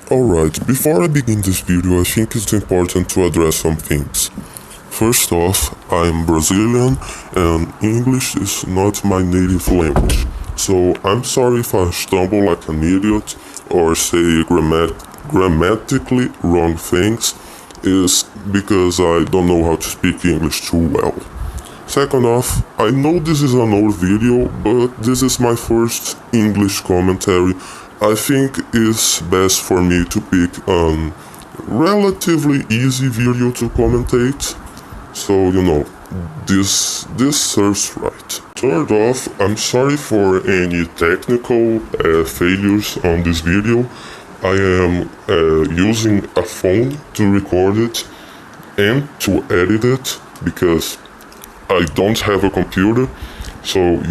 Alright, before I begin this video, I think it's important to address some things. First off, I'm Brazilian and English is not my native language. So I'm sorry if I stumble like an idiot or say grammatically wrong things, is because I don't know how to speak English too well. Second off, I know this is an old video, but this is my first English commentary. I think it's best for me to pick a relatively easy video to commentate, so this serves right. Third off, I'm sorry for any technical failures on this video. I am using a phone to record it and to edit it because I don't have a computer, so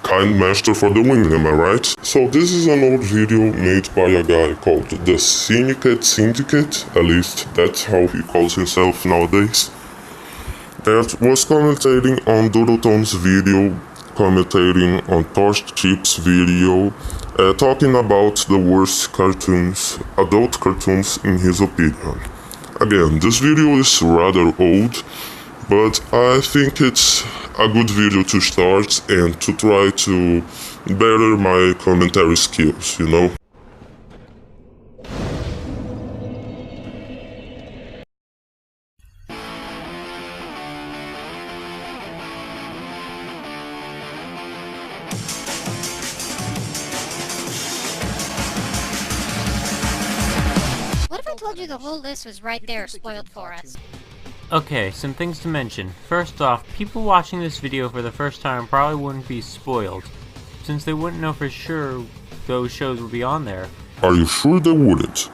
kind master for the win, am I right? So this is an old video made by a guy called the Syndicate, at least that's how he calls himself nowadays, that was commentating on Doodletone's video, commentating on Torchip's video, talking about the worst cartoons, adult cartoons in his opinion. Again, this video is rather old, but I think it's a good video to start and to try to better my commentary skills, What if I told you the whole list was right there spoiled for us? Okay, some things to mention. First off, people watching this video for the first time probably wouldn't be spoiled, since they wouldn't know for sure those shows would be on there. Are you sure they wouldn't?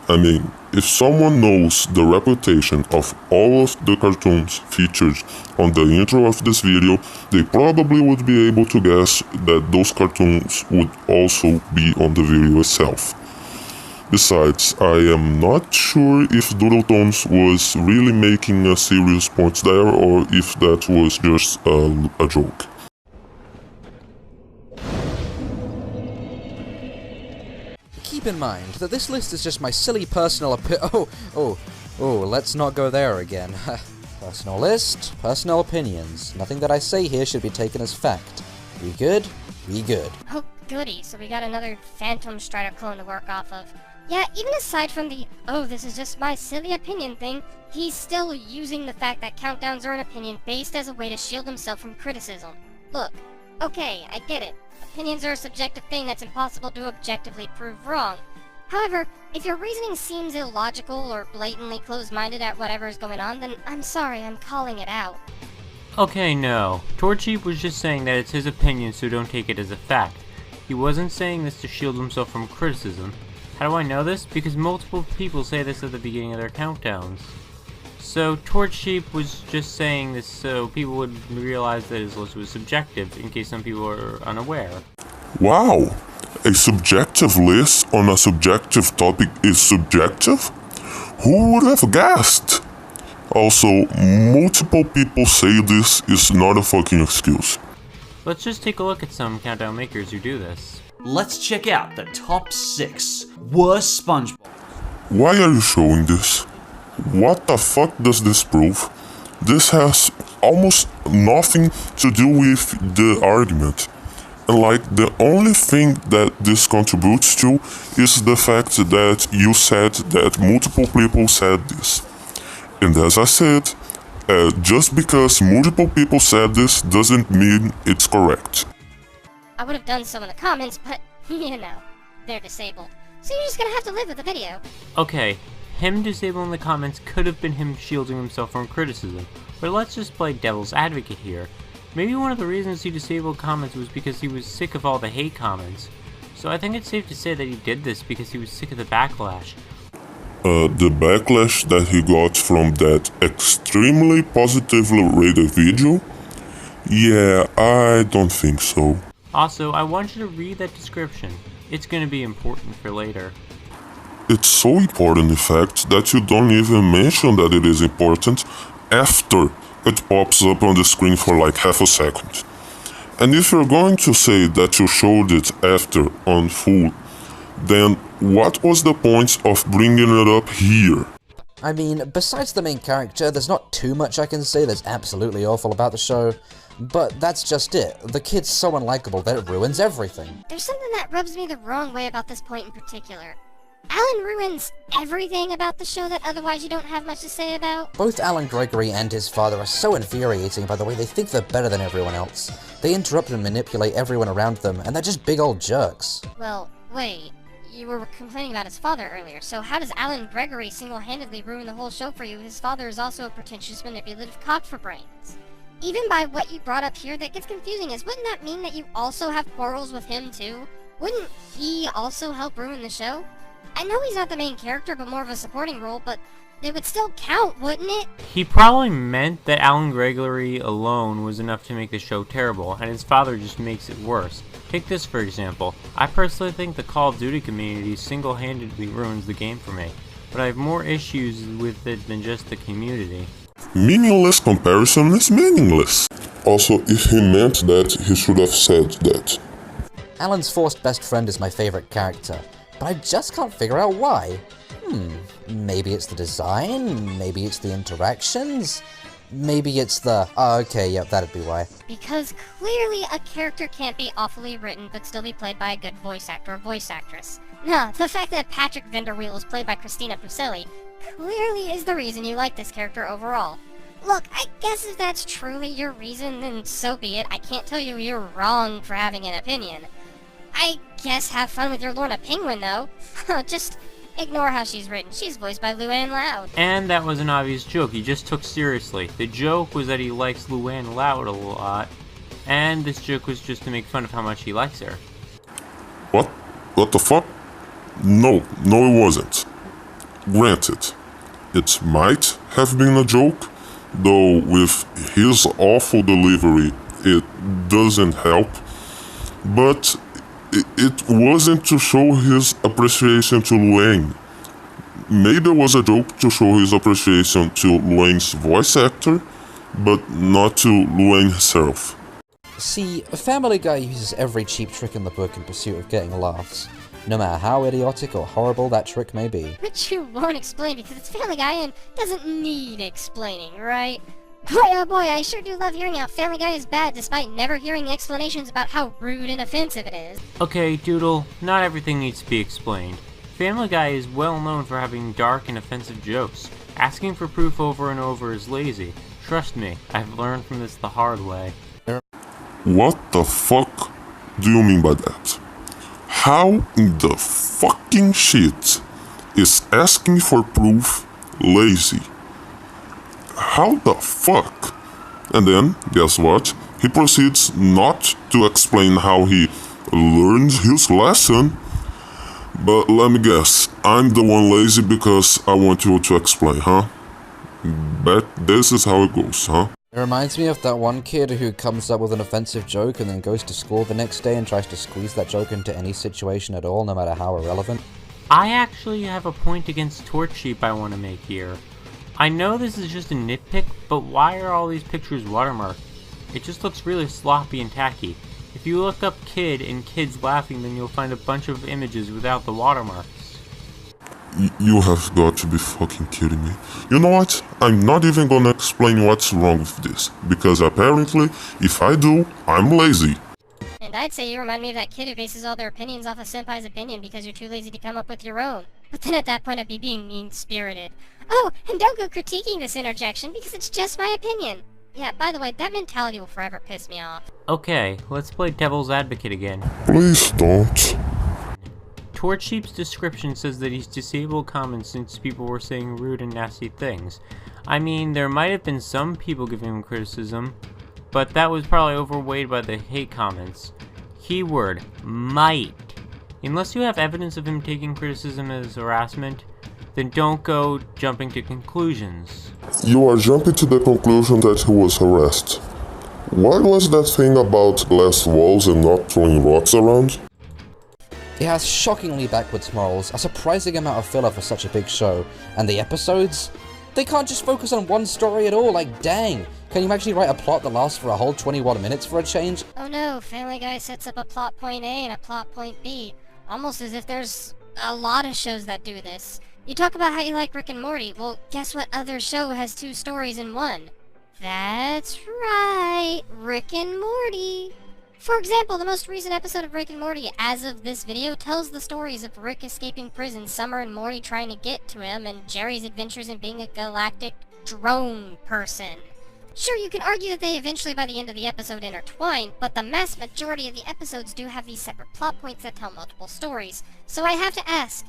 I mean, if someone knows the reputation of all of the cartoons featured on the intro of this video, they probably would be able to guess that those cartoons would also be on the video itself. Besides, I am not sure if Doodletones was really making a serious point there or if that was just a joke. Keep in mind that this list is just my silly personal let's not go there again. Personal list, personal opinions. Nothing that I say here should be taken as fact. We good? We good. Oh, goody, so we got another Phantom Strider clone to work off of. Yeah, even aside from the, this is just my silly opinion thing, he's still using the fact that countdowns are an opinion based as a way to shield himself from criticism. Look, okay, I get it. Opinions are a subjective thing that's impossible to objectively prove wrong. However, if your reasoning seems illogical or blatantly closed-minded at whatever is going on, then I'm sorry, I'm calling it out. Okay, no. Torchip was just saying that it's his opinion, so don't take it as a fact. He wasn't saying this to shield himself from criticism. How do I know this? Because multiple people say this at the beginning of their countdowns. So Torchip was just saying this so people would realize that his list was subjective, in case some people are unaware. Wow! A subjective list on a subjective topic is subjective? Who would have guessed? Also, multiple people say this is not a fucking excuse. Let's just take a look at some countdown makers who do this. Let's check out the top 6 worst SpongeBob. Why are you showing this? What the fuck does this prove? This has almost nothing to do with the argument. And the only thing that this contributes to is the fact that you said that multiple people said this. And as I said, just because multiple people said this doesn't mean it's correct. I would have done so in the comments, but, they're disabled. So you're just gonna have to live with the video. Okay, him disabling the comments could have been him shielding himself from criticism, but let's just play devil's advocate here. Maybe one of the reasons he disabled comments was because he was sick of all the hate comments. So I think it's safe to say that he did this because he was sick of the backlash. The backlash that he got from that extremely positively rated video? Yeah, I don't think so. Also, I want you to read that description. It's gonna be important for later. It's so important, in fact, that you don't even mention that it is important after it pops up on the screen for like half a second. And if you're going to say that you showed it after on full, then what was the point of bringing it up here? I mean, besides the main character, there's not too much I can say that's absolutely awful about the show, but that's just it. The kid's so unlikable that it ruins everything. There's something that rubs me the wrong way about this point in particular. Alan ruins everything about the show that otherwise you don't have much to say about. Both Alan Gregory and his father are so infuriating by the way they think they're better than everyone else. They interrupt and manipulate everyone around them, and they're just big old jerks. Well, wait. You were complaining about his father earlier, so how does Alan Gregory single-handedly ruin the whole show for you? His father is also a pretentious, manipulative cock for brains. Even by what you brought up here, that gets confusing, is wouldn't that mean that you also have quarrels with him too? Wouldn't he also help ruin the show? I know he's not the main character, but more of a supporting role, but it would still count, wouldn't it? He probably meant that Alan Gregory alone was enough to make the show terrible, and his father just makes it worse. Take this for example. I personally think the Call of Duty community single-handedly ruins the game for me, but I have more issues with it than just the community. Meaningless comparison is meaningless. Also, if he meant that, he should have said that. Alan's forced best friend is my favorite character, but I just can't figure out why. Maybe it's the design, maybe it's the interactions, maybe it's the... okay, yep, that'd be why. Because clearly a character can't be awfully written but still be played by a good voice actor or voice actress. Nah, the fact that Patrick Vanderweel is played by Christina Pucelli clearly is the reason you like this character overall. Look, I guess if that's truly your reason, then so be it. I can't tell you you're wrong for having an opinion. I guess have fun with your Lorna Penguin, though. Just ignore how she's written. She's voiced by Luann Loud. And that was an obvious joke he just took seriously. The joke was that he likes Luann Loud a lot, and this joke was just to make fun of how much he likes her. What? What the fuck? No, it wasn't. Granted, it might have been a joke, though with his awful delivery, it doesn't help. But it wasn't to show his appreciation to Luann. Maybe it was a joke to show his appreciation to Luann's voice actor, but not to Luann herself. See, Family Guy uses every cheap trick in the book in pursuit of getting laughs, no matter how idiotic or horrible that trick may be. Which you won't explain because it's Family Guy and doesn't need explaining, right? Boy, oh boy, I sure do love hearing how Family Guy is bad despite never hearing explanations about how rude and offensive it is. Okay, Doodle, not everything needs to be explained. Family Guy is well known for having dark and offensive jokes. Asking for proof over and over is lazy. Trust me, I've learned from this the hard way. What the fuck do you mean by that? How in the fucking shit is asking for proof lazy? How the fuck? And then, guess what? He proceeds not to explain how he learned his lesson. But let me guess, I'm the one lazy because I want you to explain, huh? Bet this is how it goes, huh? It reminds me of that one kid who comes up with an offensive joke and then goes to school the next day and tries to squeeze that joke into any situation at all, no matter how irrelevant. I actually have a point against Torch Sheep I want to make here. I know this is just a nitpick, but why are all these pictures watermarked? It just looks really sloppy and tacky. If you look up kid and kids laughing, then you'll find a bunch of images without the watermarks. You have got to be fucking kidding me. You know what? I'm not even gonna explain what's wrong with this, because apparently, if I do, I'm lazy. And I'd say you remind me of that kid who bases all their opinions off of Senpai's opinion because you're too lazy to come up with your own. But then at that point I'd be being mean-spirited. Oh, and don't go critiquing this interjection because it's just my opinion. Yeah, by the way, that mentality will forever piss me off. Okay, let's play Devil's Advocate again. Please don't. Torch Sheep's description says that he's disabled comments since people were saying rude and nasty things. I mean, there might have been some people giving him criticism, but that was probably overweighed by the hate comments. Keyword, might. Unless you have evidence of him taking criticism as harassment, then don't go jumping to conclusions. You are jumping to the conclusion that he was harassed. What was that thing about glass walls and not throwing rocks around? It has shockingly backwards morals, a surprising amount of filler for such a big show, and the episodes? They can't just focus on one story at all, like dang! Can you actually write a plot that lasts for a whole 21 minutes for a change? Oh no, Family Guy sets up a plot point A and a plot point B, almost as if there's a lot of shows that do this. You talk about how you like Rick and Morty, well, guess what other show has 2 stories in one? That's right, Rick and Morty. For example, the most recent episode of Rick and Morty, as of this video, tells the stories of Rick escaping prison, Summer and Morty trying to get to him, and Jerry's adventures in being a galactic drone person. Sure, you can argue that they eventually, by the end of the episode, intertwine, but the mass majority of the episodes do have these separate plot points that tell multiple stories. So I have to ask,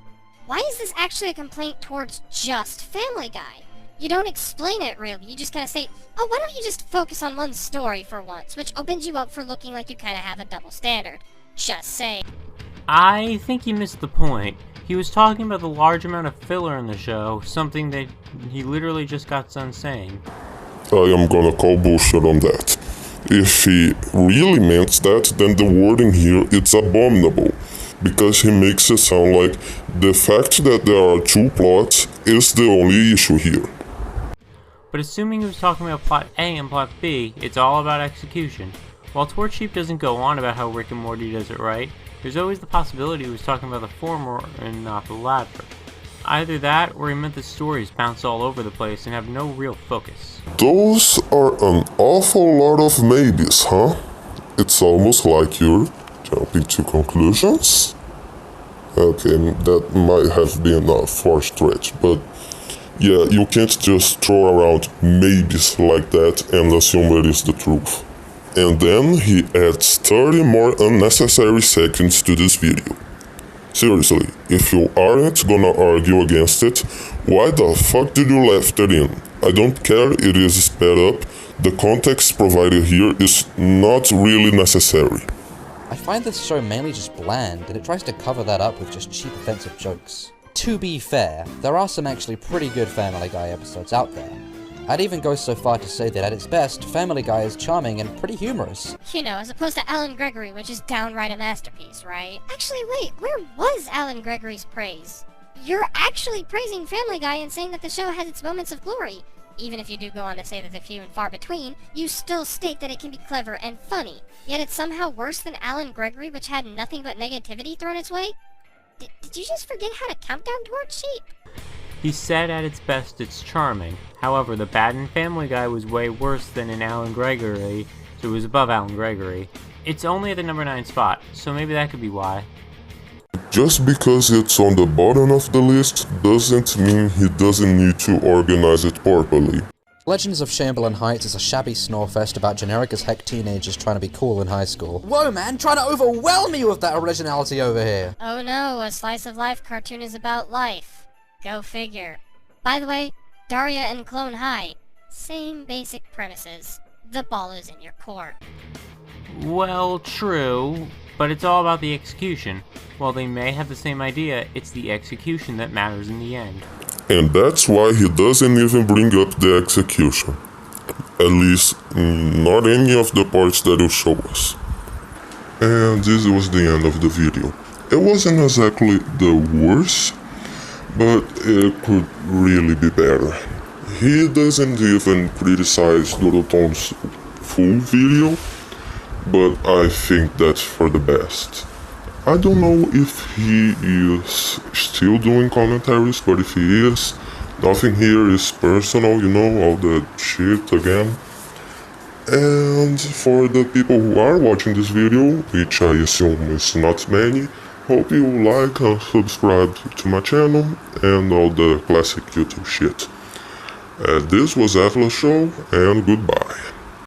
why is this actually a complaint towards just Family Guy? You don't explain it really, you just kind of say, oh, why don't you just focus on one story for once, which opens you up for looking like you kind of have a double standard. Just say. I think he missed the point. He was talking about the large amount of filler in the show, something that he literally just got done saying. I am gonna call bullshit on that. If he really meant that, then the wording here is abominable, because he makes it sound like the fact that there are 2 plots is the only issue here. But assuming he was talking about plot A and plot B, it's all about execution. While Torch Sheep doesn't go on about how Rick and Morty does it right, there's always the possibility he was talking about the former and not the latter. Either that, or he meant the stories bounce all over the place and have no real focus. Those are an awful lot of maybes, huh? It's almost like you're jumping to conclusions? Okay, that might have been a far stretch, but yeah, you can't just throw around maybes like that and assume it is the truth. And then he adds 30 more unnecessary seconds to this video. Seriously, if you aren't gonna argue against it, why the fuck did you left it in? I don't care, it is sped up, the context provided here is not really necessary. I find this show mainly just bland, and it tries to cover that up with just cheap offensive jokes. To be fair, there are some actually pretty good Family Guy episodes out there. I'd even go so far to say that at its best, Family Guy is charming and pretty humorous. You know, as opposed to Alan Gregory, which is downright a masterpiece, right? Actually, wait, where was Alan Gregory's praise? You're actually praising Family Guy and saying that the show has its moments of glory. Even if you do go on to say that they're few and far between, you still state that it can be clever and funny. Yet it's somehow worse than Alan Gregory, which had nothing but negativity thrown its way? Did you just forget how to count down Torch Sheep? He said at its best it's charming. However, the bad in Family Guy was way worse than in Alan Gregory, so it was above Alan Gregory. It's only at the number 9 spot, so maybe that could be why. Just because it's on the bottom of the list doesn't mean he doesn't need to organize it properly. Legends of Chamberlain Heights is a shabby snorefest about generic as heck teenagers trying to be cool in high school. Whoa man, trying to overwhelm me with that originality over here! Oh no, a slice of life cartoon is about life. Go figure. By the way, Daria and Clone High, same basic premises. The ball is in your court. Well, true, but it's all about the execution. While they may have the same idea, it's the execution that matters in the end. And that's why he doesn't even bring up the execution. At least, not any of the parts that you show us. And this was the end of the video. It wasn't exactly the worst, but it could really be better. He doesn't even criticize Doroton's full video, but I think that's for the best. I don't know if he is still doing commentaries, but if he is, nothing here is personal, you know, all that shit again. And for the people who are watching this video, which I assume is not many, hope you like and subscribe to my channel and all the classic YouTube shit. This was Atlashow, and goodbye.